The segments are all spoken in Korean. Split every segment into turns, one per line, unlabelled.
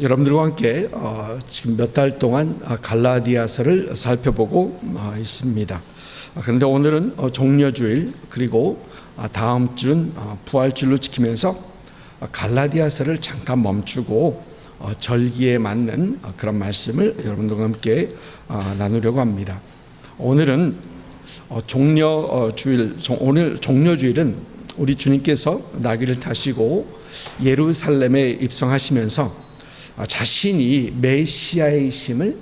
여러분들과 함께 지금 몇 달 동안 갈라디아서를 살펴보고 있습니다. 그런데 오늘은 종려주일, 그리고 다음 주는 부활주일로 지키면서 갈라디아서를 잠깐 멈추고 절기에 맞는 그런 말씀을 여러분들과 함께 나누려고 합니다. 오늘은 종려주일, 오늘 종려주일은 우리 주님께서 나귀를 타시고 예루살렘에 입성하시면서 자신이 메시아이심을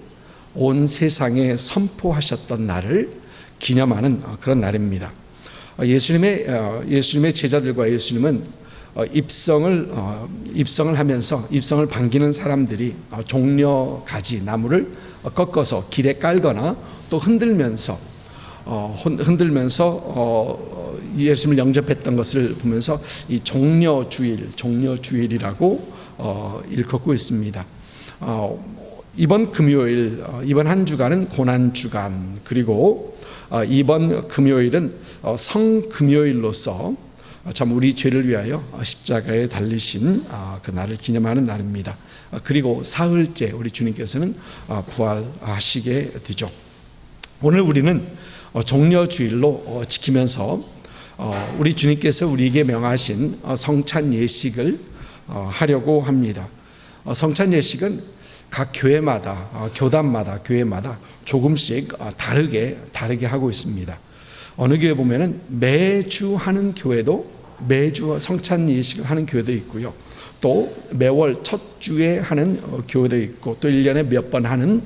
온 세상에 선포하셨던 날을 기념하는 그런 날입니다. 예수님의 제자들과 예수님은 입성을 하면서 입성을 반기는 사람들이 종려가지 나무를 꺾어서 길에 깔거나 또 흔들면서 예수님을 영접했던 것을 보면서 이 종려주일이라고 일컫고 있습니다. 이번 금요일, 이번 한 주간은 고난주간, 그리고 이번 금요일은 성금요일로서 참 우리 죄를 위하여 십자가에 달리신 그 날을 기념하는 날입니다. 그리고 사흘째 우리 주님께서는 부활하시게 되죠. 오늘 우리는 종려주일로 지키면서 우리 주님께서 우리에게 명하신 성찬 예식을 하려고 합니다. 성찬 예식은 각 교회마다, 교회마다 조금씩 다르게 하고 있습니다. 어느 교회 보면은 매주 하는 교회도, 매주 성찬 예식을 하는 교회도 있고요. 또 매월 첫 주에 하는 교회도 있고, 또 1년에 몇 번 하는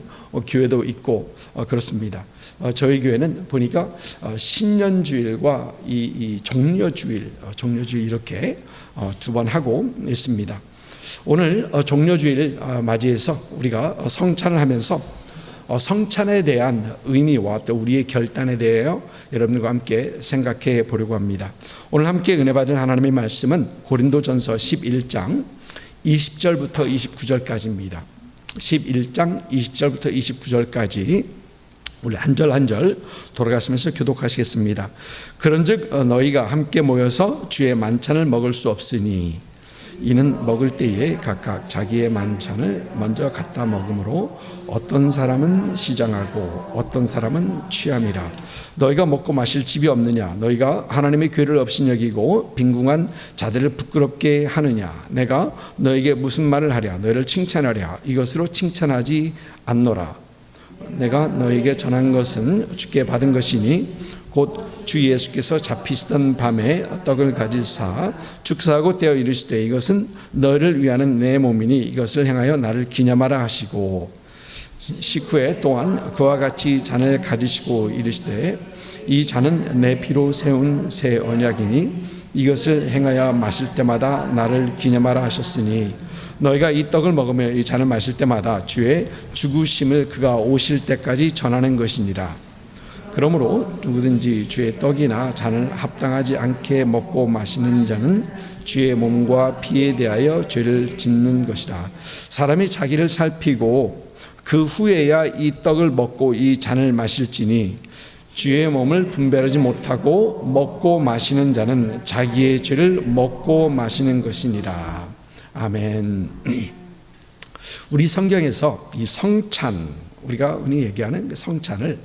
교회도 있고 그렇습니다. 저희 교회는 보니까 신년주일과 이 종려주일 이렇게 두 번 하고 있습니다. 오늘 종려주일 맞이해서 우리가 성찬을 하면서 성찬에 대한 의미와 또 우리의 결단에 대하여 여러분들과 함께 생각해 보려고 합니다. 오늘 함께 은혜 받을 하나님의 말씀은 고린도전서 11장 20절부터 29절까지입니다. 11장 20절부터 29절까지 우리 한 절 한 절 돌아가시면서 교독하시겠습니다. 그런즉 너희가 함께 모여서 주의 만찬을 먹을 수 없으니 이는 먹을 때에 각각 자기의 만찬을 먼저 갖다 먹으므로 어떤 사람은 시장하고 어떤 사람은 취함이라. 너희가 먹고 마실 집이 없느냐? 너희가 하나님의 궤를 업신여기고 빈궁한 자들을 부끄럽게 하느냐? 내가 너에게 무슨 말을 하랴? 너희를 칭찬하랴? 이것으로 칭찬하지 않노라. 내가 너에게 전한 것은 주께 받은 것이니 곧 주 예수께서 잡히시던 밤에 떡을 가지사 축사하고 떼어 이르시되 이것은 너를 위하는 내 몸이니 이것을 행하여 나를 기념하라 하시고 식후에 또한 그와 같이 잔을 가지시고 이르시되 이 잔은 내 피로 세운 새 언약이니 이것을 행하여 마실 때마다 나를 기념하라 하셨으니 너희가 이 떡을 먹으며 이 잔을 마실 때마다 주의 죽으심을 그가 오실 때까지 전하는 것이니라. 그러므로 누구든지 주의 떡이나 잔을 합당하지 않게 먹고 마시는 자는 주의 몸과 피에 대하여 죄를 짓는 것이라. 사람이 자기를 살피고 그 후에야 이 떡을 먹고 이 잔을 마실지니 주의 몸을 분별하지 못하고 먹고 마시는 자는 자기의 죄를 먹고 마시는 것이니라. 아멘. 우리 성경에서 이 성찬, 우리가 흔히 얘기하는 성찬을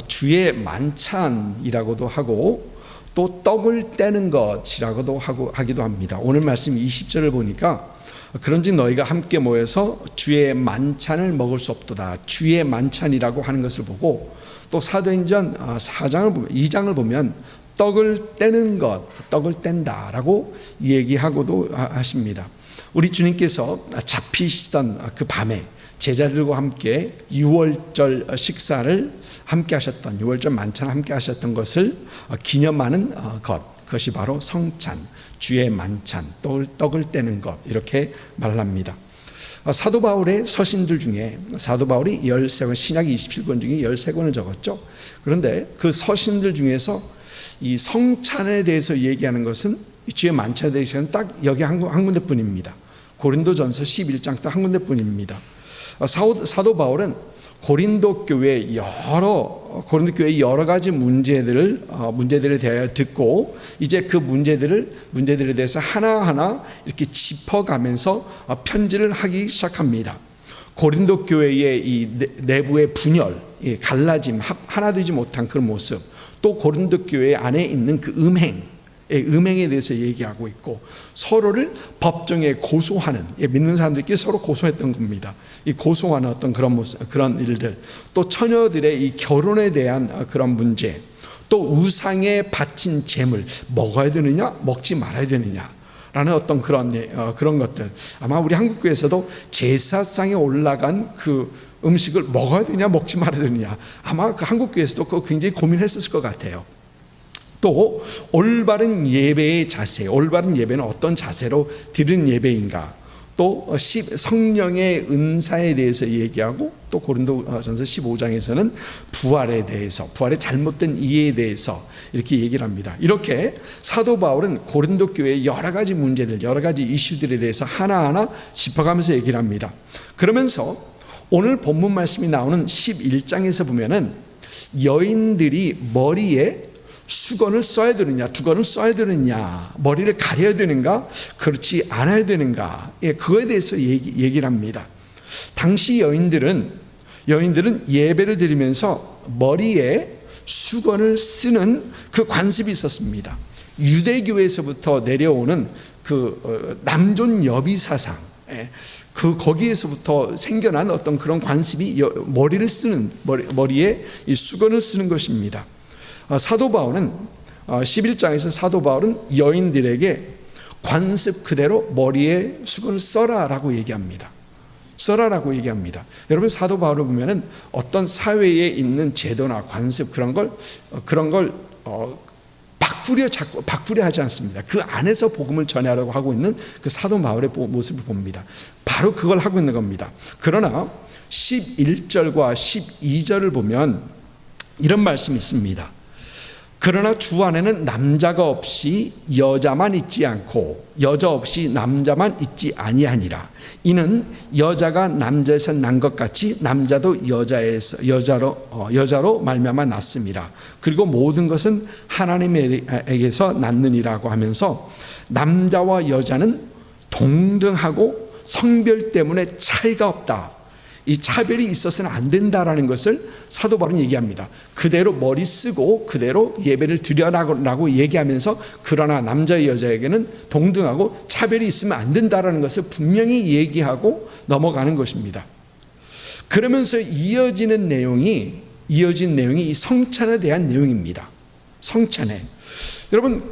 주의 만찬이라고도 하고 또 떡을 떼는 것이라고도 하기도 합니다. 오늘 말씀 20절을 보니까 그런즉 너희가 함께 모여서 주의 만찬을 먹을 수 없도다. 주의 만찬이라고 하는 것을 보고 또 사도행전 2장을 보면 떡을 떼는 것, 떡을 뗀다라고 얘기하고도 하십니다. 우리 주님께서 잡히시던 그 밤에 제자들과 함께 유월절 식사를 함께 하셨던, 유월절 만찬을 함께 하셨던 것을 기념하는 그것이 바로 성찬, 주의 만찬, 떡을 떼는 것, 이렇게 말합니다. 사도 바울의 서신들 중에 사도 바울이 13권, 신약 27권 중에 13권을 적었죠. 그런데 그 서신들 중에서 이 성찬에 대해서 얘기하는 것은, 주의 만찬에 대해서는 딱 여기 한 군데뿐입니다. 고린도전서 11장 딱 한 군데뿐입니다. 사도 바울은 고린도 교회 여러 고린도 교회의 여러 가지 문제들에 대하여 듣고 이제 그 문제들에 대해서 하나하나 이렇게 짚어가면서 편지를 하기 시작합니다. 고린도 교회의 이 내부의 분열, 갈라짐, 하나 되지 못한 그런 모습, 또 고린도 교회 안에 있는 그 음행에 대해서 얘기하고 있고, 서로를 법정에 고소하는, 믿는 사람들끼리 서로 고소했던 겁니다. 이 고소하는 어떤 그런 모습, 그런 일들, 또 처녀들의 이 결혼에 대한 그런 문제, 또 우상에 바친 재물 먹어야 되느냐, 먹지 말아야 되느냐 라는 어떤 그런 것들. 아마 우리 한국교회에서도 제사상에 올라간 그 음식을 먹어야 되냐, 먹지 말아야 되느냐, 아마 그 한국교회에서도 그거 굉장히 고민했었을 것 같아요. 또 올바른 예배의 자세, 올바른 예배는 어떤 자세로 드리는 예배인가, 또 성령의 은사에 대해서 얘기하고, 또 고린도전서 15장에서는 부활에 대해서, 부활의 잘못된 이해에 대해서 이렇게 얘기를 합니다. 이렇게 사도 바울은 고린도 교회의 여러 가지 문제들, 여러 가지 이슈들에 대해서 하나하나 짚어가면서 얘기를 합니다. 그러면서 오늘 본문 말씀이 나오는 11장에서 보면은 여인들이 머리에 수건을 써야 되느냐, 두건을 써야 되느냐, 머리를 가려야 되는가, 그렇지 않아야 되는가, 그거에 대해서 얘기를 합니다. 당시 여인들은 예배를 드리면서 머리에 수건을 쓰는 그 관습이 있었습니다. 유대교에서부터 내려오는 그 남존 여비 사상, 거기에서부터 생겨난 어떤 그런 관습이 머리에 이 수건을 쓰는 것입니다. 사도 바울은 11장에서 사도 바울은 여인들에게 관습 그대로 머리에 수건을 써라라고 얘기합니다. 써라라고 얘기합니다. 여러분, 사도 바울을 보면은 어떤 사회에 있는 제도나 관습 그런 걸 바꾸려 하지 않습니다. 그 안에서 복음을 전하려고 하고 있는 그 사도 바울의 모습을 봅니다. 바로 그걸 하고 있는 겁니다. 그러나 11절과 12절을 보면 이런 말씀이 있습니다. 그러나 주 안에는 남자가 없이 여자만 있지 않고 여자 없이 남자만 있지 아니하니라. 이는 여자가 남자에서 난 것 같이 남자도 여자로 말미암아 났음이라. 그리고 모든 것은 하나님에게서 났느니라고 하면서 남자와 여자는 동등하고 성별 때문에 차이가 없다, 이 차별이 있어서는 안 된다라는 것을 사도 바울은 얘기합니다. 그대로 머리 쓰고 그대로 예배를 드려라고 얘기하면서, 그러나 남자 여자에게는 동등하고 차별이 있으면 안 된다라는 것을 분명히 얘기하고 넘어가는 것입니다. 그러면서 이어진 내용이 이 성찬에 대한 내용입니다. 성찬에. 여러분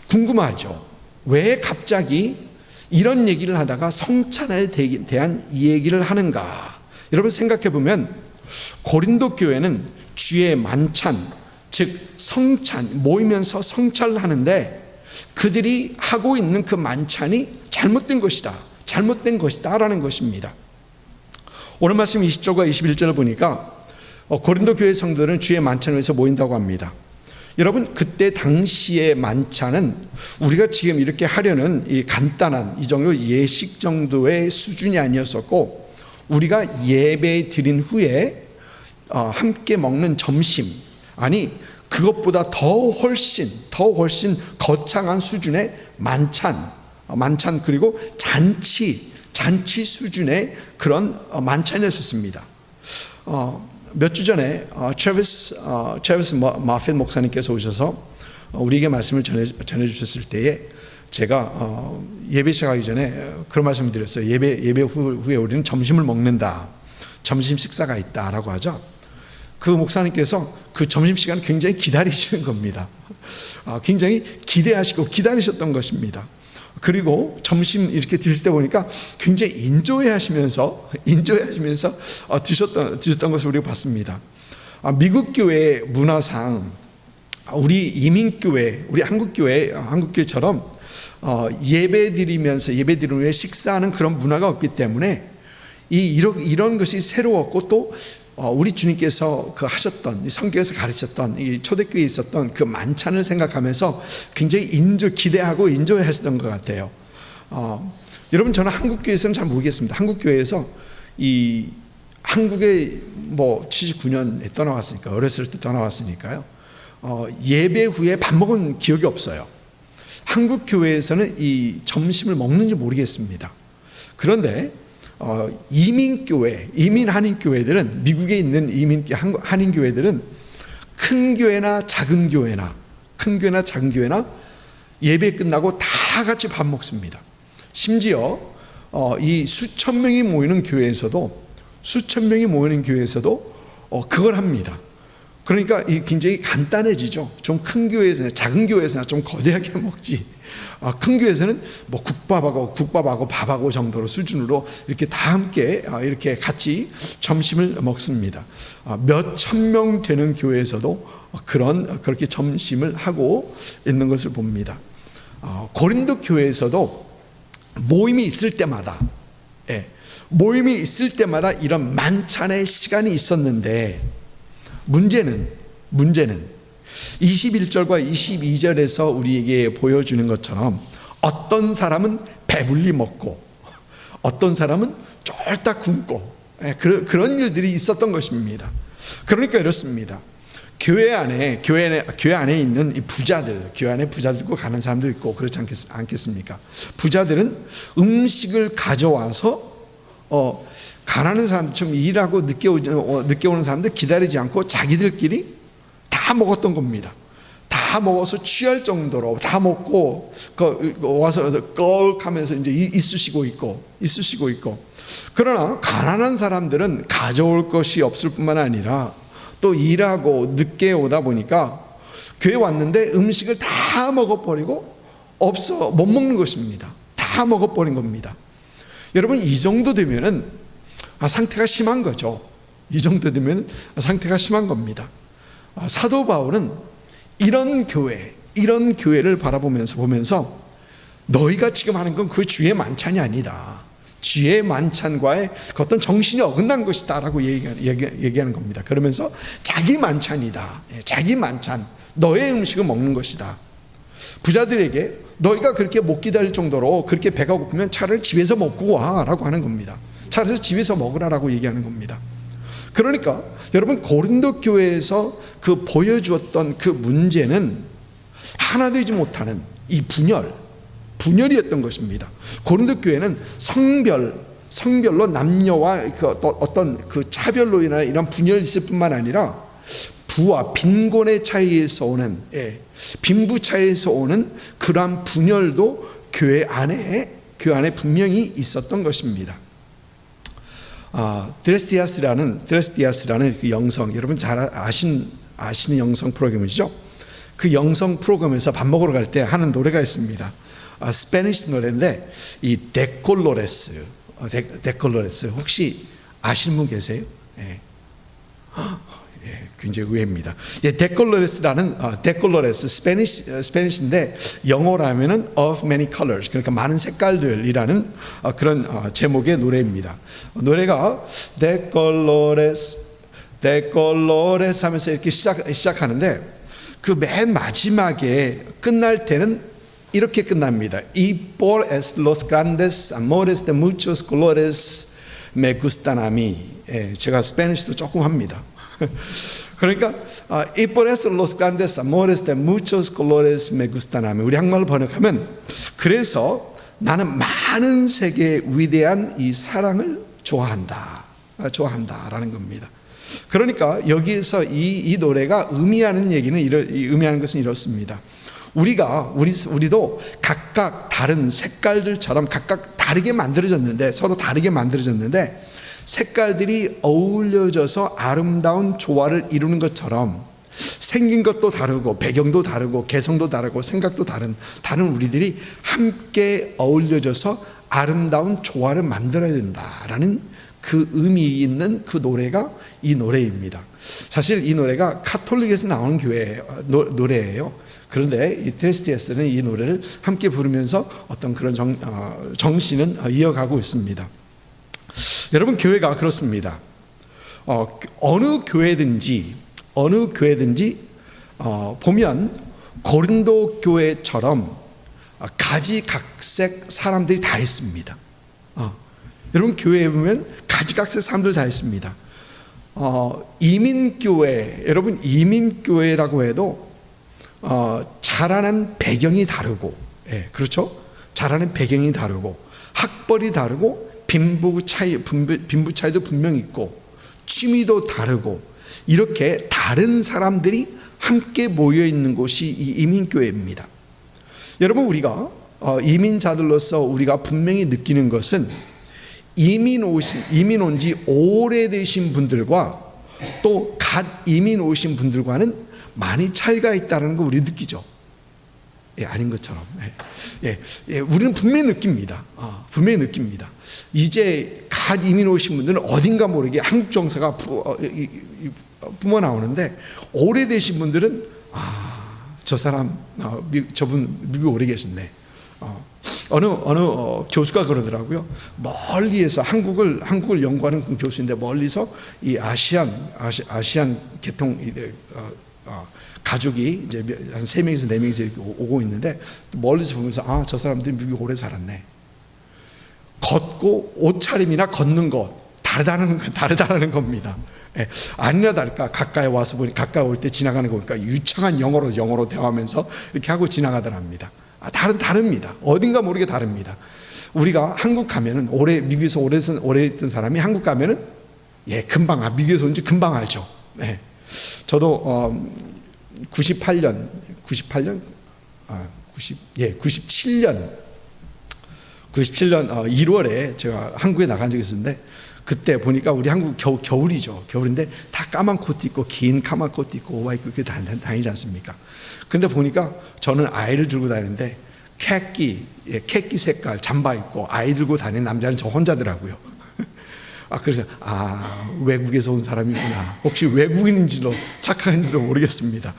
궁금하죠? 왜 갑자기 이런 얘기를 하다가 성찬에 대한 얘기를 하는가? 여러분 생각해 보면 고린도 교회는 주의 만찬, 즉 성찬, 모이면서 성찬을 하는데 그들이 하고 있는 그 만찬이 잘못된 것이다라는 것입니다. 오늘 말씀 20절과 21절을 보니까 고린도 교회 성도들은 주의 만찬을 위해서 모인다고 합니다. 여러분, 그때 당시의 만찬은 우리가 지금 이렇게 하려는 이 간단한 이 정도 예식 정도의 수준이 아니었었고, 우리가 예배 드린 후에 함께 먹는 점심, 아니 그것보다 더 훨씬 거창한 수준의 만찬 그리고 잔치 수준의 그런 만찬이었습니다. 몇 주 전에 트래비스 마핏 목사님께서 오셔서 우리에게 말씀을 전해주셨을 때에 제가 예배 시작하기 전에 그런 말씀을 드렸어요. 예배 후에 우리는 점심을 먹는다, 점심 식사가 있다라고 하죠. 그 목사님께서 그 점심시간을 굉장히 기다리시는 겁니다. 굉장히 기대하시고 기다리셨던 것입니다. 그리고 점심 이렇게 드실 때 보니까 굉장히 인조해 하시면서 드셨던 것을 우리가 봤습니다. 미국 교회 문화상 우리 이민교회, 우리 한국교회처럼 예배 드리는 후에 식사하는 그런 문화가 없기 때문에 이런 것이 새로웠고, 또 우리 주님께서 하셨던, 성경에서 가르쳤던, 이 초대교회에 있었던 그 만찬을 생각하면서 굉장히 기대하고 인조했던 것 같아요. 여러분, 저는 한국교회에서는 잘 모르겠습니다. 한국교회에서 이 한국에 뭐 79년에 떠나왔으니까, 어렸을 때 떠나왔으니까요. 예배 후에 밥 먹은 기억이 없어요. 한국 교회에서는 이 점심을 먹는지 모르겠습니다. 그런데 이민교회, 이민 한인교회들은, 미국에 있는 이민 한인교회들은 큰 교회나 작은 교회나 예배 끝나고 다 같이 밥 먹습니다. 심지어 이 수천 명이 모이는 교회에서도 그걸 합니다. 그러니까 굉장히 간단해지죠. 좀 큰 교회에서나 작은 교회에서나 좀 거대하게 먹지. 큰 교회에서는 뭐 국밥하고 밥하고 정도로 수준으로 이렇게 다 함께 이렇게 같이 점심을 먹습니다. 몇 천 명 되는 교회에서도 그렇게 점심을 하고 있는 것을 봅니다. 고린도 교회에서도 모임이 있을 때마다 이런 만찬의 시간이 있었는데, 문제는 21절과 22절에서 우리에게 보여주는 것처럼 어떤 사람은 배불리 먹고 어떤 사람은 쫄딱 굶고 그런 일들이 있었던 것입니다. 그러니까 이렇습니다. 교회 안에 있는 이 부자들, 교회 안에 부자들고 가는 사람들 있고 그렇지 않겠습니까? 부자들은 음식을 가져와서 가난한 사람들처럼 일하고 늦게 오는 사람들 기다리지 않고 자기들끼리 다 먹었던 겁니다. 다 먹어서 취할 정도로 다 먹고 와서 꺽하면서 이제 있으시고 있고. 그러나 가난한 사람들은 가져올 것이 없을 뿐만 아니라 또 일하고 늦게 오다 보니까 교회 왔는데 음식을 다 먹어버리고 못 먹는 것입니다. 다 먹어버린 겁니다. 여러분, 이 정도 되면은 상태가 심한 거죠. 이 정도 되면 상태가 심한 겁니다. 사도 바울은 이런 교회를 보면서 너희가 지금 하는 건 그 주의 만찬이 아니다. 주의 만찬과의 어떤 정신이 어긋난 것이다 라고 얘기하는 겁니다. 그러면서 자기 만찬이다. 자기 만찬, 너의 음식을 먹는 것이다. 부자들에게 너희가 그렇게 못 기다릴 정도로 그렇게 배가 고프면 차라리 집에서 먹고 와 라고 하는 겁니다. 차라리 집에서 먹으라라고 얘기하는 겁니다. 그러니까 여러분, 고린도 교회에서 그 보여주었던 그 문제는 하나 되지 못하는 이 분열이었던 것입니다. 고린도 교회는 성별로 남녀와 어떤 그 차별로 인한 이런 분열이 있을 뿐만 아니라 부와 빈곤의 차이에서 오는, 빈부 차이에서 오는 그러한 분열도 교회 안에 분명히 있었던 것입니다. 드레스디아스라는 그 영성, 여러분 잘 아시는 영성 프로그램이죠. 그 영성 프로그램에서 밥 먹으러 갈 때 하는 노래가 있습니다. 스페니쉬 노래인데 이 데콜로레스 혹시 아시는 분 계세요? 굉장히 의외입니다. 데콜로레스 스페니쉬인데 영어로 하면은 of many colors, 그러니까 많은 색깔들이라는 그런 제목의 노래입니다. 노래가 데콜로레스 하면서 이렇게 시작하는데 그 맨 마지막에 끝날 때는 이렇게 끝납니다. Y por los grandes amores de muchos colores me gustan a mí. 제가 스페니쉬도 조금 합니다. 그러니까 y por los grandes amores de muchos colores me gustan a mí. 우리 한국말로 번역하면, 그래서 나는 많은 색의 위대한 이 사랑을 좋아한다라는 겁니다. 그러니까 여기에서 이 노래가 의미하는 것은 이렇습니다. 우리도 각각 다른 색깔들처럼 각각 다르게 만들어졌는데, 서로 다르게 만들어졌는데 색깔들이 어울려져서 아름다운 조화를 이루는 것처럼 생긴 것도 다르고 배경도 다르고 개성도 다르고 생각도 다른 우리들이 함께 어울려져서 아름다운 조화를 만들어야 된다라는 그 의미 있는 그 노래가 이 노래입니다. 사실 이 노래가 카톨릭에서 나오는 교회 노래예요. 그런데 이 드레스디아스는 이 노래를 함께 부르면서 어떤 그런 정신은 이어가고 있습니다. 여러분, 교회가 그렇습니다. 어느 교회든지 보면 고린도 교회처럼 가지각색 사람들이 다 있습니다. 여러분, 교회에 보면 가지각색 사람들 다 있습니다. 이민교회, 여러분 이민교회라고 해도 자라는 배경이 다르고, 예, 그렇죠? 자라는 배경이 다르고 학벌이 다르고 빈부 차이도 분명히 있고 취미도 다르고 이렇게 다른 사람들이 함께 모여 있는 곳이 이 이민교회입니다. 여러분, 우리가 이민자들로서 우리가 분명히 느끼는 것은 이민 온 지 오래되신 분들과 또 갓 이민 오신 분들과는 많이 차이가 있다는 거 우리 느끼죠. 예, 아닌 것처럼. 우리는 분명히 느낍니다. 분명히 느낍니다. 이제 갓 이민 오신 분들은 어딘가 모르게 한국 정서가 뿜어 나오는데, 오래되신 분들은 저 사람, 저분 미국 오래 계셨네. 어느 교수가 그러더라고요. 멀리에서 한국을 연구하는 교수인데 멀리서 이 아시안 계통 가족이 이제 한 3명에서 4명에서 이렇게 오고 있는데, 멀리서 보면서 저 사람들이 미국에 오래 살았네. 걷고 옷차림이나 걷는 것 다르다는 겁니다. 예, 아니나 다를까 가까이 와서 보니, 가까이 올 때 지나가는 거 보니까 유창한 영어로 대화하면서 이렇게 하고 지나가더랍니다. 다릅니다. 어딘가 모르게 다릅니다. 우리가 한국 가면은 미국에서 오래 있던 사람이 한국 가면은 금방 미국에서 온지 금방 알죠. 예. 저도 97년 1월에 제가 한국에 나간 적이 있었는데, 그때 보니까 우리 한국 겨울이죠. 겨울인데 다 까만 코트 입고, 긴 까만 코트 입고 오바 입고 이렇게 다니지 않습니까? 근데 보니까 저는 아이를 들고 다니는데 캐키 색깔 잠바 입고 아이 들고 다니는 남자는 저 혼자더라고요. 그래서 외국에서 온 사람이구나. 혹시 외국인인지도 착각한지도 모르겠습니다.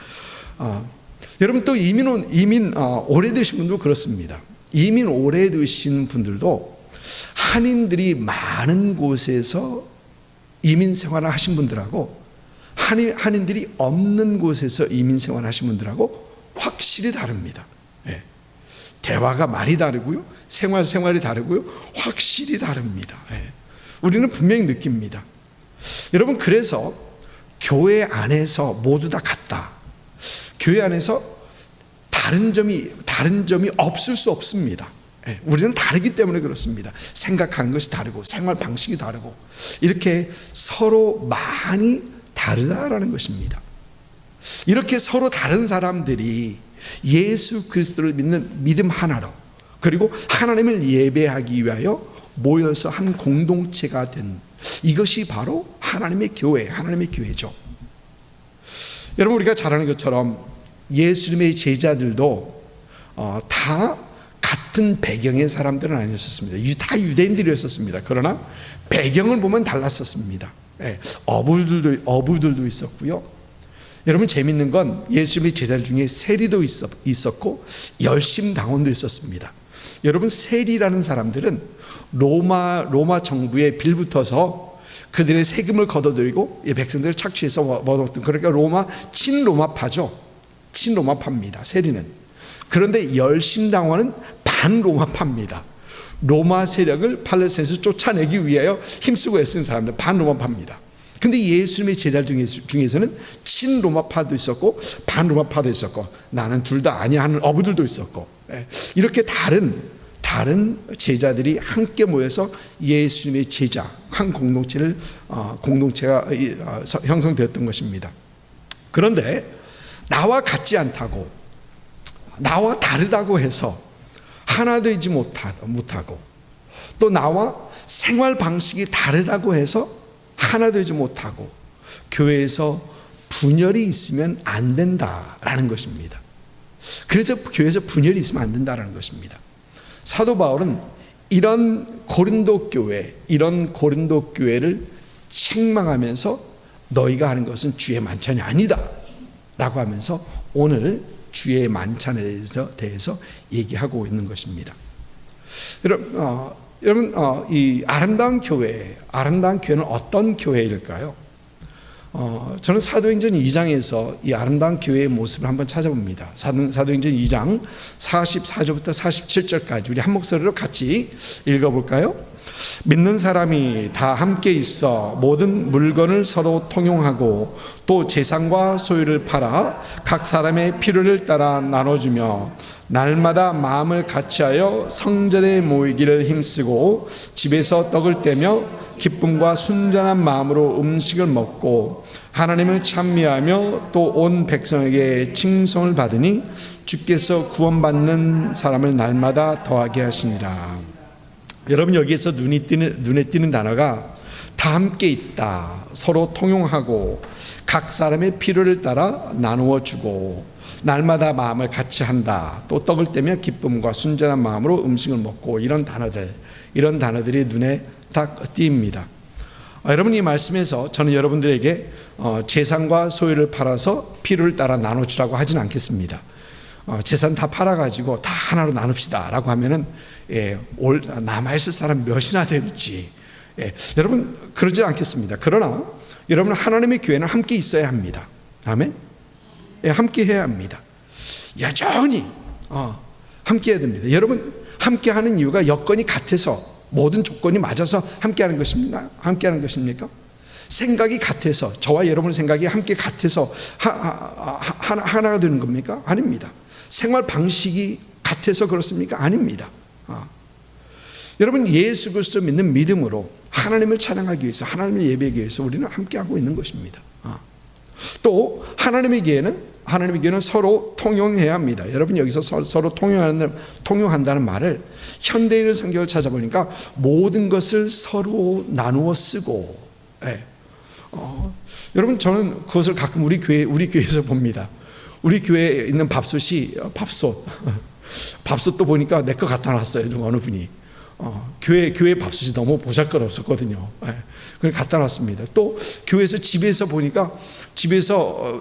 여러분, 또 이민 오래되신 분도 그렇습니다. 이민 오래되신 분들도 한인들이 많은 곳에서 이민 생활을 하신 분들하고 한인들이 없는 곳에서 이민 생활을 하신 분들하고 확실히 다릅니다. 예. 대화가 많이 다르고요, 생활이 다르고요, 확실히 다릅니다. 예. 우리는 분명히 느낍니다. 여러분, 그래서 교회 안에서 모두 다 같다. 교회 안에서 다른 점이 없을 수 없습니다. 우리는 다르기 때문에 그렇습니다. 생각하는 것이 다르고 생활 방식이 다르고 이렇게 서로 많이 다르다라는 것입니다. 이렇게 서로 다른 사람들이 예수 그리스도를 믿는 믿음 하나로, 그리고 하나님을 예배하기 위하여 모여서 한 공동체가 된, 이것이 바로 하나님의 교회죠. 여러분, 우리가 잘 아는 것처럼 예수님의 제자들도 다 같은 배경의 사람들은 아니었습니다. 다 유대인들이었습니다. 그러나 배경을 보면 달랐었습니다. 어부들도 있었고요. 여러분, 재밌는 건 예수님의 제자들 중에 세리도 있었고 열심당원도 있었습니다. 여러분, 세리라는 사람들은 로마 정부에 빌붙어서 그들의 세금을 걷어들이고 백성들을 착취해서 먹었던, 그러니까 친로마파죠. 친로마파입니다, 세리는. 그런데 열심당원은 반로마파입니다. 로마 세력을 팔레스타인에서 쫓아내기 위하여 힘쓰고 애쓴 사람들, 반로마파입니다. 근데 예수님의 제자들 중에서는 친로마파도 있었고 반로마파도 있었고, 나는 둘 다 아니야 하는 어부들도 있었고, 이렇게 다른 제자들이 함께 모여서 예수님의 제자, 한 공동체가 형성되었던 것입니다. 그런데 나와 같지 않다고, 나와 다르다고 해서 하나 되지 못하고, 또 나와 생활 방식이 다르다고 해서 하나 되지 못하고, 교회에서 분열이 있으면 안 된다라는 것입니다. 그래서 교회에서 분열이 있으면 안 된다라는 것입니다. 사도 바울은 이런 고린도 교회를 책망하면서 너희가 하는 것은 주의 만찬이 아니다 라고 하면서 오늘 주의 만찬에 대해서 얘기하고 있는 것입니다. 여러분, 이 아름다운 교회는 어떤 교회일까요? 저는 사도행전 2장에서 이 아름다운 교회의 모습을 한번 찾아봅니다. 사도행전 2장 44절부터 47절까지 우리 한 목소리로 같이 읽어볼까요? 믿는 사람이 다 함께 있어 모든 물건을 서로 통용하고 또 재산과 소유를 팔아 각 사람의 필요를 따라 나눠주며 날마다 마음을 같이하여 성전에 모이기를 힘쓰고 집에서 떡을 떼며 기쁨과 순전한 마음으로 음식을 먹고 하나님을 찬미하며 또 온 백성에게 칭송을 받으니 주께서 구원받는 사람을 날마다 더하게 하시니라. 여러분, 여기에서 눈에 띄는 단어가 다 함께 있다, 서로 통용하고 각 사람의 필요를 따라 나누어 주고 날마다 마음을 같이 한다, 또 떡을 떼며 기쁨과 순전한 마음으로 음식을 먹고, 이런 단어들이 눈에 딱 띕니다. 여러분, 이 말씀에서 저는 여러분들에게 재산과 소유를 팔아서 필요를 따라 나눠주라고 하진 않겠습니다. 재산 다 팔아가지고 다 하나로 나눕시다 라고 하면은 남아있을 사람 몇이나 될지, 여러분, 그러지 않겠습니다. 그러나 여러분, 하나님의 교회는 함께 있어야 합니다. 아멘. 함께 해야 합니다. 여전히 함께 해야 됩니다. 여러분, 함께 하는 이유가 여건이 같아서, 모든 조건이 맞아서 함께 하는 것입니까? 함께 하는 것입니까? 생각이 같아서, 저와 여러분의 생각이 함께 같아서 하나가 되는 겁니까? 아닙니다. 생활 방식이 같아서 그렇습니까? 아닙니다. 여러분, 예수 그리스도 믿는 믿음으로 하나님을 찬양하기 위해서, 하나님을 예배하기 위해서 우리는 함께하고 있는 것입니다. 또 하나님의 교회는 서로 통용해야 합니다. 여러분, 여기서 서로 통용한다는 말을 현대인의 성경을 찾아보니까 모든 것을 서로 나누어 쓰고, 여러분, 저는 그것을 가끔 우리 교회에서 봅니다. 우리 교회에 있는 밥솥도 보니까 내 거 갖다 놨어요. 어느 분이. 교회 밥솥이 너무 보잘것없었거든요. 그걸 갖다 놨습니다. 또 교회에서, 집에서 보니까 집에서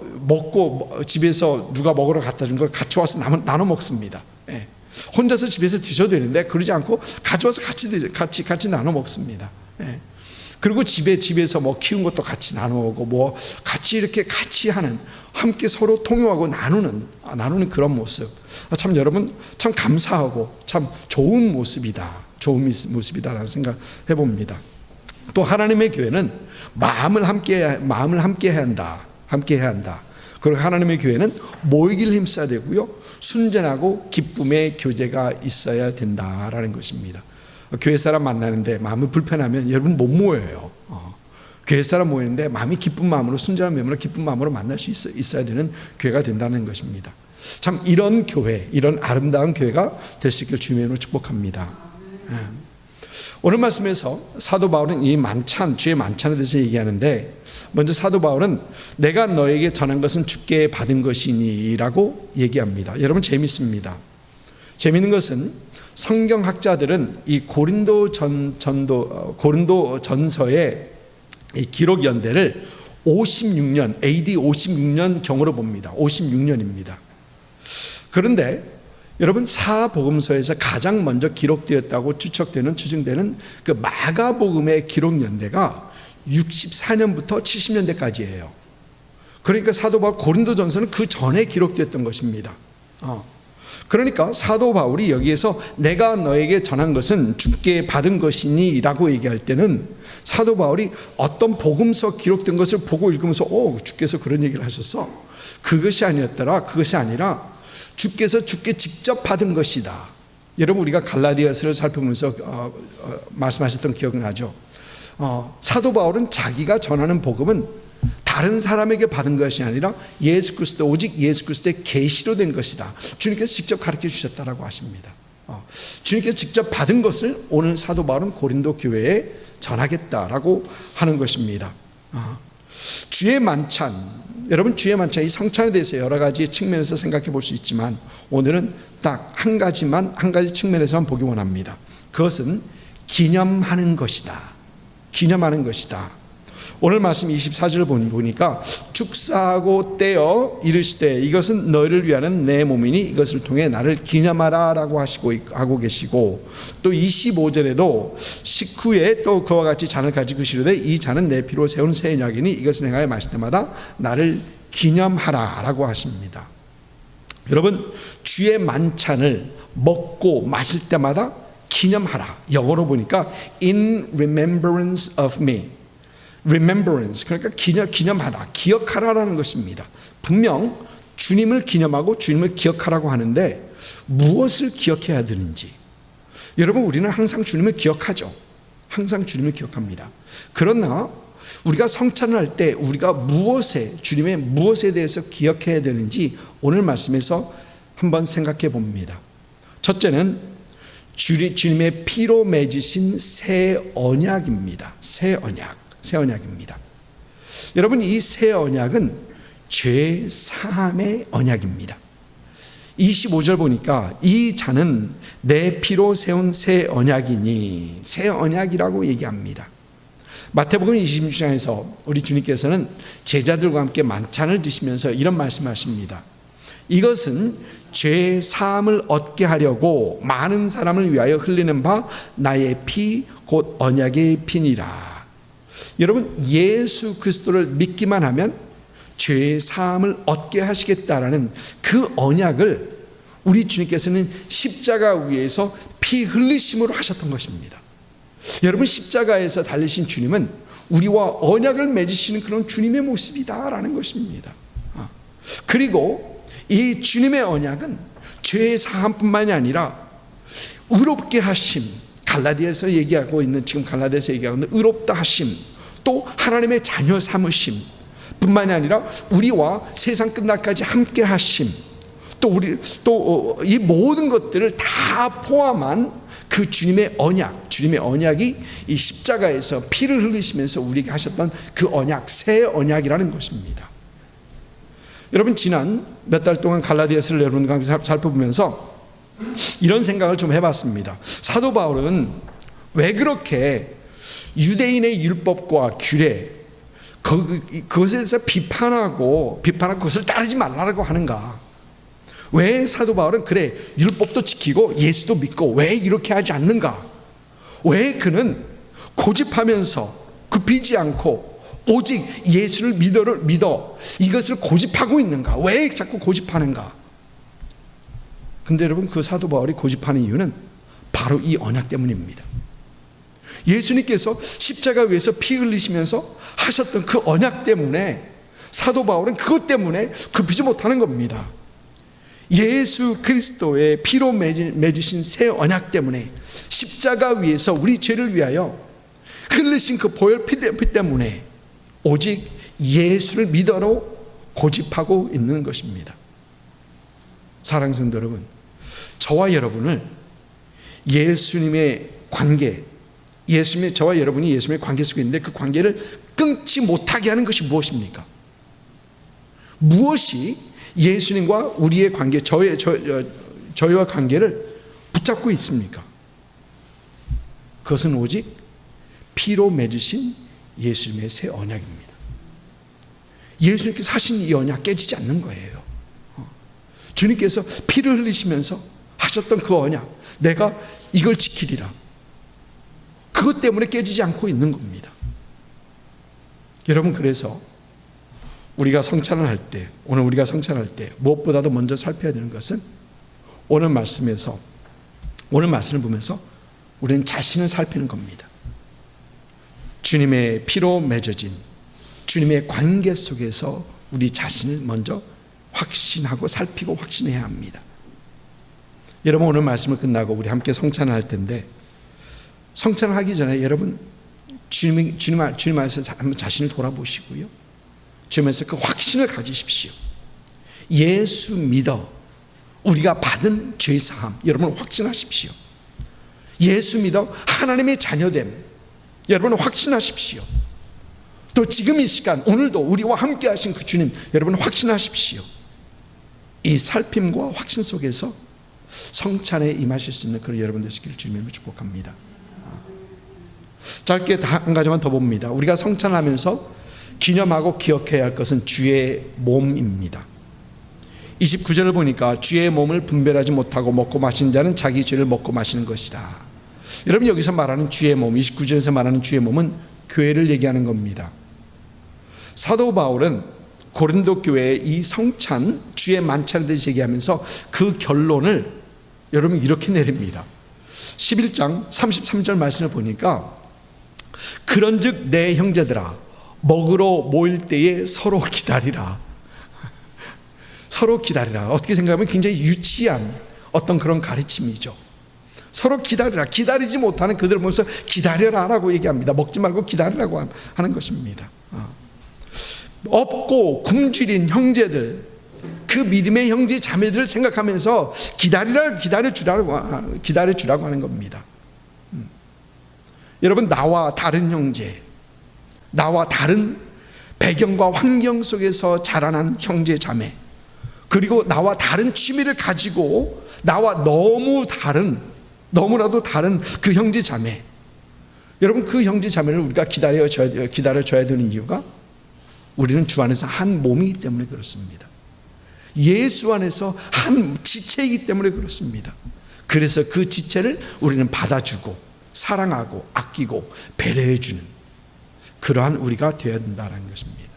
누가 먹으러 갖다 준 걸 같이 와서 나눠 먹습니다. 혼자서 집에서 드셔도 되는데 그러지 않고 가져와서 같이 나눠 먹습니다. 그리고 집에서 뭐 키운 것도 같이 나누고, 뭐 같이 하는, 함께 서로 통용하고 나누는 그런 모습, 참 여러분, 참 감사하고 참 좋은 모습이다라는 생각 해봅니다. 또 하나님의 교회는 마음을 함께 해야 한다. 그리고 하나님의 교회는 모이기를 힘써야 되고요, 순전하고 기쁨의 교제가 있어야 된다라는 것입니다. 교회 사람 만나는데 마음이 불편하면 여러분 못 모여요. 교회 사람 모이는데 마음이 기쁜 마음으로, 순전한 마음으로, 기쁜 마음으로 만날 수 있어야 되는 교회가 된다는 것입니다. 참 이런 교회, 이런 아름다운 교회가 될 수 있기를 주님의 이름으로 축복합니다. 오늘 말씀에서 사도 바울은 이 주의 만찬에 대해서 얘기하는데, 먼저 사도 바울은 내가 너에게 전한 것은 주께 받은 것이니 라고 얘기합니다. 여러분, 재밌습니다. 재밌는 것은 성경학자들은 이 고린도 전서의 이 기록 연대를 56년, AD 56년 경으로 봅니다. 56년입니다. 그런데 여러분, 사복음서에서 가장 먼저 기록되었다고 추정되는 그 마가복음의 기록 연대가 64년부터 70년대까지예요. 그러니까 사도 바울 고린도전서는 그 전에 기록되었던 것입니다. 그러니까 사도 바울이 여기에서 내가 너에게 전한 것은 주께 받은 것이니 라고 얘기할 때는, 사도 바울이 어떤 복음서 기록된 것을 보고 읽으면서 주께서 그런 얘기를 하셨어, 그것이 아니었더라, 그것이 아니라 주께서 주께 직접 받은 것이다. 여러분, 우리가 갈라디아서를 살펴보면서 말씀하셨던 기억나죠? 사도 바울은 자기가 전하는 복음은 다른 사람에게 받은 것이 아니라 오직 예수 그리스도의 계시로 된 것이다. 주님께서 직접 가르쳐 주셨다라고 하십니다. 주님께서 직접 받은 것을 오늘 사도 바울은 고린도 교회에 전하겠다라고 하는 것입니다. 주의 만찬, 여러분, 주의 만찬, 이 성찬에 대해서 여러 가지 측면에서 생각해 볼 수 있지만 오늘은 딱 한 가지 측면에서만 보기 원합니다. 그것은 기념하는 것이다. 기념하는 것이다. 오늘 말씀 24절 보니까 축사하고 떼어 이르시되 이것은 너희를 위하는 내 몸이니 이것을 통해 나를 기념하라 라고 하고 계시고, 또 25절에도 식후에 또 그와 같이 잔을 가지고 시르되 이 잔은 내 피로 세운 새 언약이니 이것을 행하여 마실 때마다 나를 기념하라 라고 하십니다. 여러분, 주의 만찬을 먹고 마실 때마다 기념하라. 영어로 보니까 in remembrance of me. remembrance, 그러니까 기념하다, 기억하라라는 것입니다. 분명 주님을 기념하고 주님을 기억하라고 하는데 무엇을 기억해야 되는지. 여러분, 우리는 항상 주님을 기억하죠. 항상 주님을 기억합니다. 그러나 우리가 성찬을 할 때 우리가 주님의 무엇에 대해서 기억해야 되는지 오늘 말씀에서 한번 생각해 봅니다. 첫째는 주님의 피로 맺으신 새 언약입니다. 새 언약입니다. 여러분, 이 새 언약은 죄 사함의 언약입니다. 25절 보니까 이 잔은 내 피로 세운 새 언약이니, 새 언약이라고 얘기합니다. 마태복음 26장에서 우리 주님께서는 제자들과 함께 만찬을 드시면서 이런 말씀하십니다. 이것은 죄 사함을 얻게 하려고 많은 사람을 위하여 흘리는 바 나의 피 곧 언약의 피니라. 여러분, 예수 그리스도를 믿기만 하면 죄 사함을 얻게 하시겠다라는 그 언약을 우리 주님께서는 십자가 위에서 피 흘리심으로 하셨던 것입니다. 여러분, 십자가에서 달리신 주님은 우리와 언약을 맺으시는 그런 주님의 모습이다라는 것입니다. 그리고 이 주님의 언약은 죄 사함뿐만이 아니라 의롭게 하심, 갈라디아에서 얘기하고 있는, 지금 갈라디아에서 얘기하고 있는 의롭다 하심, 또 하나님의 자녀 삼으심 뿐만이 아니라 우리와 세상 끝날까지 함께 하심, 또 이 모든 것들을 다 포함한 그 주님의 언약이 이 십자가에서 피를 흘리시면서 우리에게 하셨던 그 언약, 새 언약이라는 것입니다. 여러분, 지난 몇 달 동안 갈라디아서를 여러분과 살펴보면서 이런 생각을 좀 해봤습니다. 사도 바울은 왜 그렇게 유대인의 율법과 규례, 그것에 대해서 비판하고 그것을 따르지 말라고 하는가? 왜 사도 바울은 그래, 율법도 지키고 예수도 믿고 왜 이렇게 하지 않는가? 왜 그는 고집하면서 굽히지 않고 오직 예수를 믿어 이것을 고집하고 있는가? 왜 자꾸 고집하는가? 근데 여러분, 그 사도 바울이 고집하는 이유는 바로 이 언약 때문입니다. 예수님께서 십자가 위에서 피 흘리시면서 하셨던 그 언약 때문에 사도 바울은 그것 때문에 굽히지 못하는 겁니다. 예수 그리스도의 피로 맺으신 새 언약 때문에, 십자가 위에서 우리 죄를 위하여 흘리신 그 보혈 피 때문에 오직 예수를 믿어로 고집하고 있는 것입니다. 사랑하는 성도 여러분, 저와 여러분을 예수님의 관계, 저와 여러분이 예수님의 관계 속에 있는데 그 관계를 끊지 못하게 하는 것이 무엇입니까? 무엇이 예수님과 우리의 관계, 저희와 관계를 붙잡고 있습니까? 그것은 오직 피로 맺으신 예수님의 새 언약입니다. 예수님께서 하신 이 언약 깨지지 않는 거예요. 주님께서 피를 흘리시면서 하셨던 그 언약, 내가 이걸 지키리라. 그것 때문에 깨지지 않고 있는 겁니다. 여러분, 그래서 우리가 성찬을 할 때, 오늘 우리가 성찬을 할 때 무엇보다도 먼저 살펴야 되는 것은 오늘 말씀을 보면서 우리는 자신을 살피는 겁니다. 주님의 피로 맺어진 주님의 관계 속에서 우리 자신을 먼저 확신하고 살피고 확신해야 합니다. 여러분, 오늘 말씀을 끝나고 우리 함께 성찬을 할 텐데, 성찬을 하기 전에 여러분 주님 안에서 한번 자신을 돌아보시고요, 주님에서 그 확신을 가지십시오. 예수 믿어 우리가 받은 죄사함, 여러분 확신하십시오. 예수 믿어 하나님의 자녀됨, 여러분 확신하십시오. 또 지금 이 시간, 오늘도 우리와 함께 하신 그 주님, 여러분 확신하십시오. 이 살핌과 확신 속에서 성찬에 임하실 수 있는 그런 여러분 되시길 주님을 축복합니다. 짧게 한 가지만 더 봅니다. 우리가 성찬하면서 기념하고 기억해야 할 것은 주의 몸입니다. 29절을 보니까 주의 몸을 분별하지 못하고 먹고 마시는 자는 자기 죄를 먹고 마시는 것이다. 여러분, 여기서 말하는 주의 몸, 29절에서 말하는 주의 몸은 교회를 얘기하는 겁니다. 사도 바울은 고린도 교회의 이 성찬, 주의 만찬에 대해서 얘기하면서 그 결론을 여러분 이렇게 내립니다. 11장 33절 말씀을 보니까 그런즉 내 형제들아 먹으러 모일 때에 서로 기다리라. 서로 기다리라. 어떻게 생각하면 굉장히 유치한 어떤 그런 가르침이죠. 서로 기다리라. 기다리지 못하는 그들을 보면서 기다려라라고 얘기합니다. 먹지 말고 기다리라고 하는 것입니다. 없고 굶주린 형제들, 그 믿음의 형제 자매들을 생각하면서 기다려주라고 하는 겁니다. 여러분, 나와 다른 형제, 나와 다른 배경과 환경 속에서 자라난 형제 자매, 그리고 나와 다른 취미를 가지고 나와 너무나도 다른 그 형제 자매, 여러분, 그 형제 자매를 우리가 기다려줘야 되는 이유가 우리는 주 안에서 한 몸이기 때문에 그렇습니다. 예수 안에서 한 지체이기 때문에 그렇습니다. 그래서 그 지체를 우리는 받아주고 사랑하고 아끼고 배려해주는 그러한 우리가 되어야 된다는 것입니다.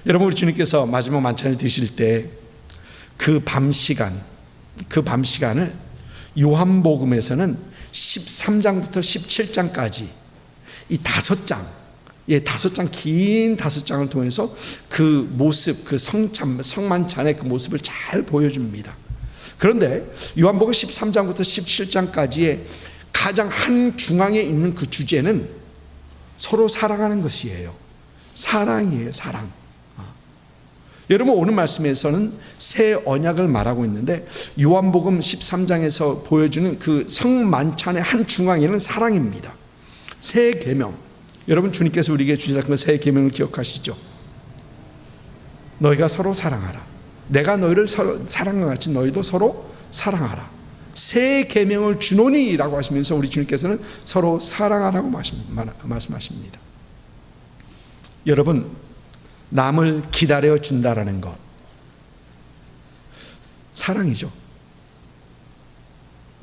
여러분, 우리 주님께서 마지막 만찬을 드실 때 그 밤 시간을 요한복음에서는 13장부터 17장까지 이 5장, 긴 5장을 통해서 그 모습, 그 성만찬의 그 모습을 잘 보여줍니다. 그런데 요한복음 13장부터 17장까지의 가장 한 중앙에 있는 그 주제는 서로 사랑하는 것이에요. 사랑이에요, 사랑. 여러분, 오늘 말씀에서는 새 언약을 말하고 있는데 요한복음 13장에서 보여주는 그 성만찬의 한 중앙에는 사랑입니다. 새 계명. 여러분, 주님께서 우리에게 주시던 그 새 계명을 기억하시죠? 너희가 서로 사랑하라. 내가 너희를 서로 사랑과 같이 너희도 서로 사랑하라. 새 계명을 주노니라고 하시면서 우리 주님께서는 서로 사랑하라고 말씀하십니다. 여러분, 남을 기다려 준다라는 것, 사랑이죠.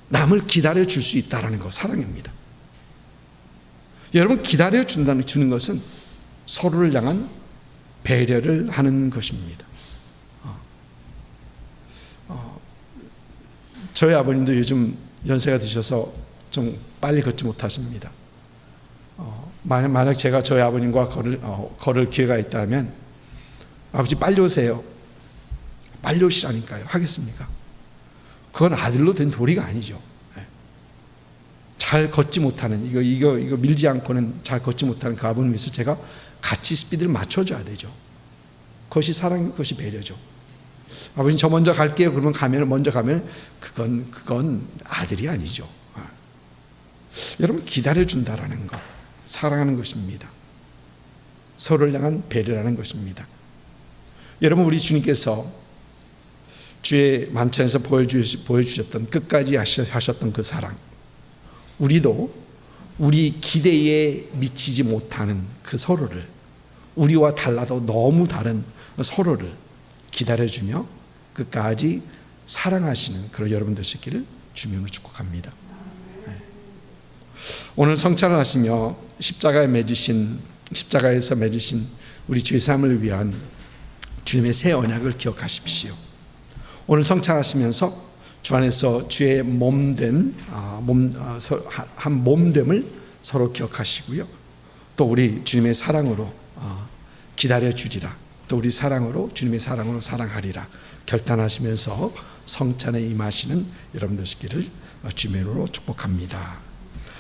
남을 기다려 줄 수 있다라는 것, 사랑입니다. 여러분, 기다려 주는 것은 서로를 향한 배려를 하는 것입니다. 저희 아버님도 요즘 연세가 드셔서 좀 빨리 걷지 못하십니다. 만약 제가 저희 아버님과 걸을 기회가 있다면, 아버지 빨리 오세요, 빨리 오시라니까요, 하겠습니까? 그건 아들로 된 도리가 아니죠. 잘 걷지 못하는, 이거 밀지 않고는 잘 걷지 못하는 그 아버님 위해서 제가 같이 스피드를 맞춰줘야 되죠. 그것이 사랑이고 그것이 배려죠. 아버님, 저 먼저 갈게요. 그러면 먼저 가면 그건 아들이 아니죠. 여러분, 기다려준다라는 것, 사랑하는 것입니다. 서로를 향한 배려라는 것입니다. 여러분, 우리 주님께서 주의 만찬에서 보여주셨던, 끝까지 하셨던 그 사랑, 우리도 우리 기대에 미치지 못하는 그 서로를, 우리와 달라도 너무 다른 서로를 기다려주며 끝까지 사랑하시는 그런 여러분 되시기를 주님으로 축복합니다. 오늘 성찬을 하시며 십자가에서 맺으신 우리 죄사함을 위한 주님의 새 언약을 기억하십시오. 오늘 성찬하시면서 주 안에서 주의 한 몸됨을 서로 기억하시고요. 또 우리 주님의 사랑으로 기다려주리라, 또 우리 사랑으로, 주님의 사랑으로 사랑하리라 결단하시면서 성찬에 임하시는 여러분 되시기를 주님으로 축복합니다.